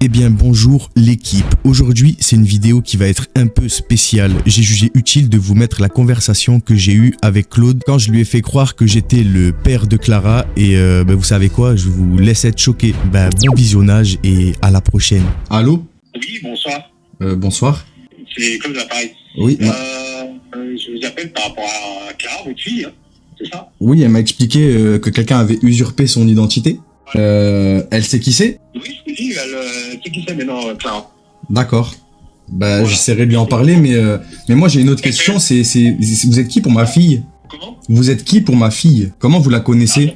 Eh bien bonjour l'équipe, aujourd'hui c'est une vidéo qui va être un peu spéciale. J'ai jugé utile de vous mettre la conversation que j'ai eue avec Claude quand je lui ai fait croire que j'étais le père de Clara et vous savez quoi, je vous laisse être choqués. Bon visionnage et à la prochaine. Allô? Oui, bonsoir. Bonsoir. C'est Claude l'appareil. Oui. Je vous appelle par rapport à Clara, votre fille, hein, c'est ça? Oui, elle m'a expliqué que quelqu'un avait usurpé son identité. Elle sait qui c'est? Oui, je vous dis, elle sait qui c'est maintenant, Clara. D'accord. Voilà. J'essaierai de lui en parler, mais moi j'ai une autre question, vous êtes qui pour ma fille? Comment? Vous êtes qui pour ma fille? Comment vous la connaissez?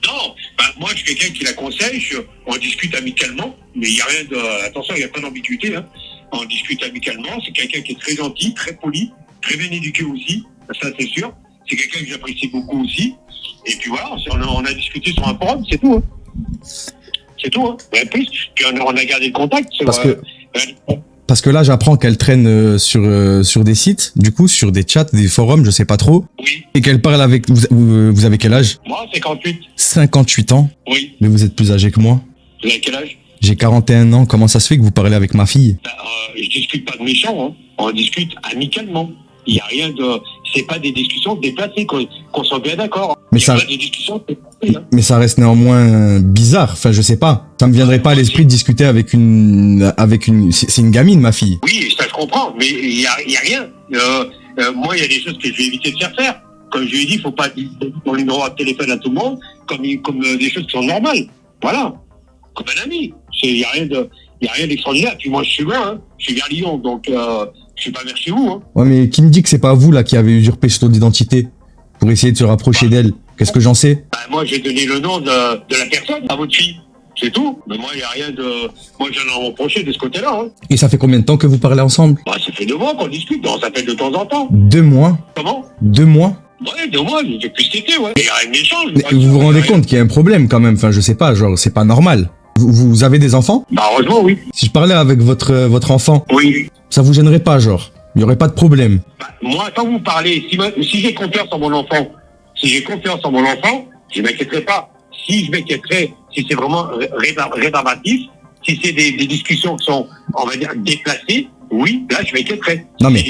Non, moi je suis quelqu'un qui la conseille, on discute amicalement, mais il n'y a rien de... Attention, il n'y a pas d'ambiguïté, hein. On discute amicalement, c'est quelqu'un qui est très gentil, très poli, très bien éduqué aussi, ça c'est sûr. C'est quelqu'un que j'apprécie beaucoup aussi. Et puis voilà, on a discuté sur un forum, c'est tout. Hein. C'est tout, hein. Rien de plus. Puis on a gardé le contact. Parce que là, j'apprends qu'elle traîne sur des sites, du coup, sur des chats, des forums, je sais pas trop. Oui. Et qu'elle parle avec... Vous avez quel âge? Moi, 58. 58 ans? Oui. Mais vous êtes plus âgé que moi. Vous avez quel âge? J'ai 41 ans. Comment ça se fait que vous parlez avec ma fille? Je discute pas de méchant, hein. On discute amicalement. Il n'y a rien de... C'est pas des discussions déplacées, qu'on soit bien d'accord. Mais ça... Pas des discussions déplacées, hein. Mais ça reste néanmoins bizarre. Enfin, je sais pas. Ça me viendrait pas à l'esprit de discuter avec une... C'est une gamine, ma fille. Oui, ça je comprends, mais il y a rien. Moi, il y a des choses que je vais éviter de faire. Comme je lui ai dit, il faut pas donner mon numéro de téléphone à tout le monde, comme des choses qui sont normales. Voilà. Comme un ami. Il y a rien d'extraordinaire. Puis moi, je suis loin, hein. Je suis vers Lyon, donc je suis pas vers chez vous, hein. Ouais, mais qui me dit que c'est pas vous, là, qui avez usurpé son identité pour essayer de se rapprocher d'elle? Qu'est-ce que j'en sais? Moi, j'ai donné le nom de la personne à votre fille. C'est tout. Mais moi, il n'y a rien de... Moi, j'en ai reproché de ce côté-là, hein. Et ça fait combien de temps que vous parlez ensemble? Ça fait 2 mois qu'on discute. On s'appelle de temps en temps. 2 mois? Comment? 2 mois? Ouais, 2 mois, depuis cet été, ouais. Mais il y a rien d'échange. Vous vous rendez compte qu'il y a un problème quand même? Enfin, je sais pas, genre, c'est pas normal. Vous avez des enfants? Heureusement, oui. Si je parlais avec votre enfant, oui, ça vous gênerait pas, genre? Il y aurait pas de problème? Moi, quand vous parlez, si j'ai confiance en mon enfant, je m'inquiéterai pas. Si je m'inquiéterais, si c'est vraiment rébarbatif, si c'est des discussions qui sont, on va dire, déplacées, oui, là, je m'inquiéterais. Non, mais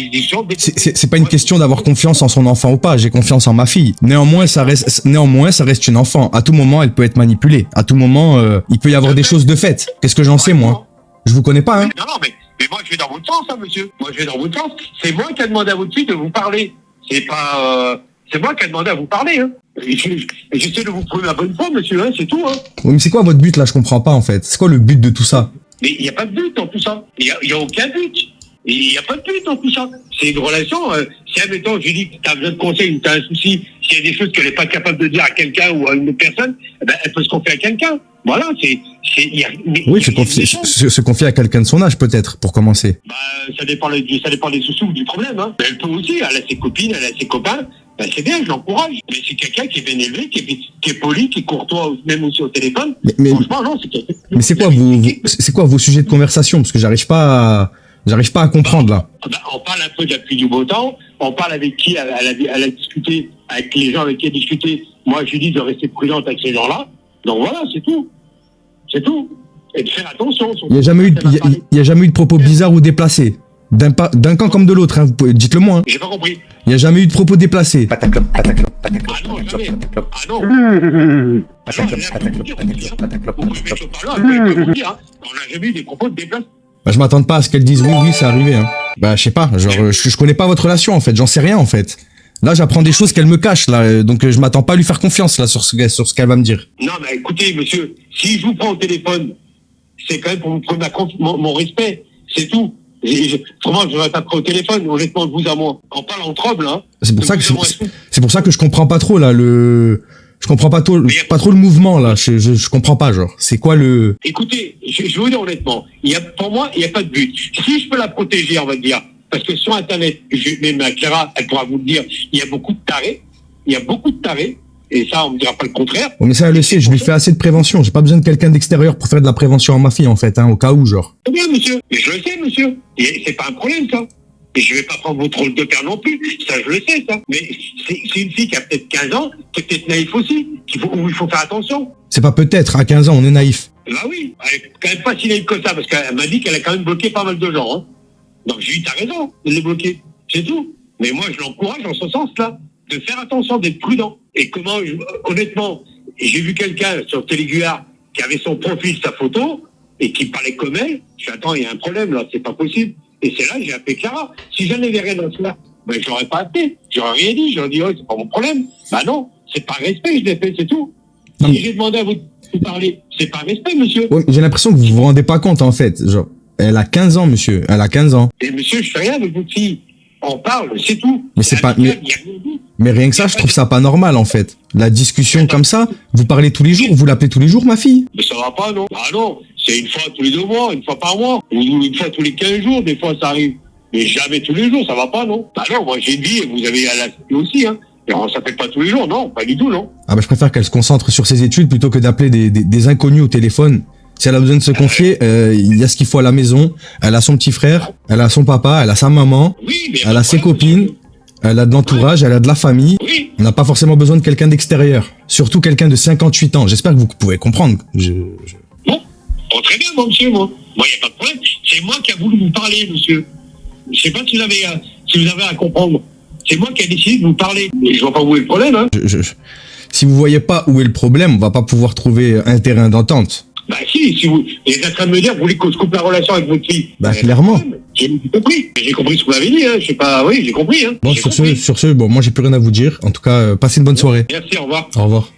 c'est pas une question d'avoir confiance en son enfant ou pas. J'ai confiance en ma fille. Néanmoins, ça reste une enfant. À tout moment, elle peut être manipulée. À tout moment, il peut y avoir des choses de fait. Qu'est-ce que j'en sais, moi? Je vous connais pas, hein? Non, mais moi, je vais dans votre sens, hein, monsieur. Moi, je vais dans votre sens. C'est moi qui ai demandé à votre fille de vous parler. C'est pas, c'est moi qui ai demandé à vous parler, hein. J'essaie de vous prouver la bonne foi, monsieur, hein, c'est tout, hein. Oui, mais c'est quoi votre but, là? Je comprends pas, en fait. C'est quoi le but de tout ça? Mais il n'y a pas de but dans tout ça. Il n'y a aucun but. Il n'y a pas de but dans tout ça. C'est une relation. Si, admettons, je dis que tu as besoin de conseils, tu as un souci, s'il y a des choses qu'elle n'est pas capable de dire à quelqu'un ou à une autre personne, elle peut se confier à quelqu'un. Voilà, oui, se confier à quelqu'un de son âge, peut-être, pour commencer. Ça dépend des soucis ou du problème, hein. Mais elle peut aussi, elle a ses copines, elle a ses copains. C'est bien, je l'encourage. Mais c'est quelqu'un qui est bien élevé, qui est poli, qui est courtois, même aussi au téléphone. Franchement, non, c'est quelqu'un. Mais c'est quoi vos sujets de conversation? Parce que j'arrive pas à comprendre, là. On parle un peu de la pluie du beau temps. On parle avec qui elle a discuté, avec les gens avec qui elle a discuté. Moi, je lui dis de rester prudente avec ces gens-là. Donc voilà, c'est tout. C'est tout. Et de faire attention. Il n'y a jamais eu de propos bizarres ou déplacés. D'un camp comme de l'autre, hein. Dites-le moi, hein. J'ai pas compris. Il n'y a jamais eu de propos déplacés. Pataclop. Ah non, jamais. Ah non. On n'a jamais eu des propos déplacés. Je m'attends pas à ce qu'elle dise oui, c'est arrivé, hein. Je sais pas, genre, je connais pas votre relation, en fait. J'en sais rien, en fait. Là, j'apprends des choses qu'elle me cache, là. Donc, je m'attends pas à lui faire confiance, là, sur ce qu'elle va me dire. Non, mais écoutez, monsieur, si je vous prends au téléphone, c'est quand même pour vous prendre mon respect. C'est tout. Vraiment, je vais pas pris au téléphone, honnêtement, de vous à moi. On parle en trouble, hein. C'est pour ça que je comprends pas trop, là, je comprends pas trop le mouvement, là. Je comprends pas, genre. C'est quoi le... Écoutez, je vais vous dire honnêtement, pour moi, il n'y a pas de but. Si je peux la protéger, on va dire, parce que sur Internet, même Clara, elle pourra vous le dire, il y a beaucoup de tarés. Et ça, on ne me dira pas le contraire. Oh, mais ça, elle le sait, je lui fais assez de prévention. J'ai pas besoin de quelqu'un d'extérieur pour faire de la prévention à ma fille, en fait, hein, au cas où, genre. C'est bien, monsieur. Mais je le sais, monsieur. Et c'est pas un problème, ça. Et je vais pas prendre votre rôle de père non plus. Ça, je le sais, ça. Mais c'est une fille qui a peut-être 15 ans, qui est peut-être naïf aussi, où il faut faire attention. C'est pas peut-être, à 15 ans, on est naïf. Bah oui, elle est quand même pas si naïve que ça, parce qu'elle m'a dit qu'elle a quand même bloqué pas mal de gens. Hein. Donc j'ai dit, t'as raison de les bloquer. C'est tout. Mais moi, je l'encourage en ce sens-là, de faire attention, d'être prudent. Et comment, honnêtement, j'ai vu quelqu'un sur Téléguard qui avait son profil, sa photo, et qui parlait comme elle. Je dis, attends, il y a un problème là, c'est pas possible. Et c'est là que j'ai appelé Clara. Si j'en avais rien dans cela, ben, je l'aurais pas appelé. J'aurais rien dit. J'aurais dit, oh, c'est pas mon problème. Bah non, c'est pas respect, je l'ai fait, c'est tout. Non, si j'ai demandé à vous de parler, c'est pas respect, monsieur. Ouais, j'ai l'impression que vous vous rendez pas compte, en fait. Genre, elle a 15 ans, monsieur. Elle a 15 ans. Et monsieur, je fais rien avec votre fille. On parle, c'est tout. Mais c'est pas, amical, mais rien que ça, je trouve ça pas normal, en fait. La discussion comme ça, vous parlez tous les jours, vous l'appelez tous les jours, ma fille. Mais ça va pas, non? Ah non, c'est une fois tous les 2 mois, une fois par mois, ou une fois tous les 15 jours, des fois ça arrive. Mais jamais tous les jours, ça va pas, non? Ah non, moi j'ai une vie, et vous avez la vie aussi, hein. Et on s'appelle pas tous les jours, non, pas du tout, non. Ah bah je préfère qu'elle se concentre sur ses études plutôt que d'appeler des inconnus au téléphone. Si elle a besoin de se confier, il y a ce qu'il faut à la maison. Elle a son petit frère, elle a son papa, elle a sa maman, Oui, mais elle a ses copines, elle a de l'entourage, elle a de la famille. Oui. On n'a pas forcément besoin de quelqu'un d'extérieur. Surtout quelqu'un de 58 ans. J'espère que vous pouvez comprendre. Bon, très bien, moi, monsieur, moi. Moi, il n'y a pas de problème. C'est moi qui a voulu vous parler, monsieur. Je sais pas si vous avez à comprendre. C'est moi qui ai décidé de vous parler. Mais je vois pas où est le problème, hein. Si vous voyez pas où est le problème, on va pas pouvoir trouver un terrain d'entente. Bah si vous êtes en train de me dire, vous voulez qu'on se coupe la relation avec votre fille. Bah clairement. J'ai compris. J'ai compris ce que vous m'avez dit, hein. Je sais pas, oui, j'ai compris, hein. Bon, sur ce, bon, moi j'ai plus rien à vous dire. En tout cas, passez une bonne soirée. Merci, au revoir. Au revoir.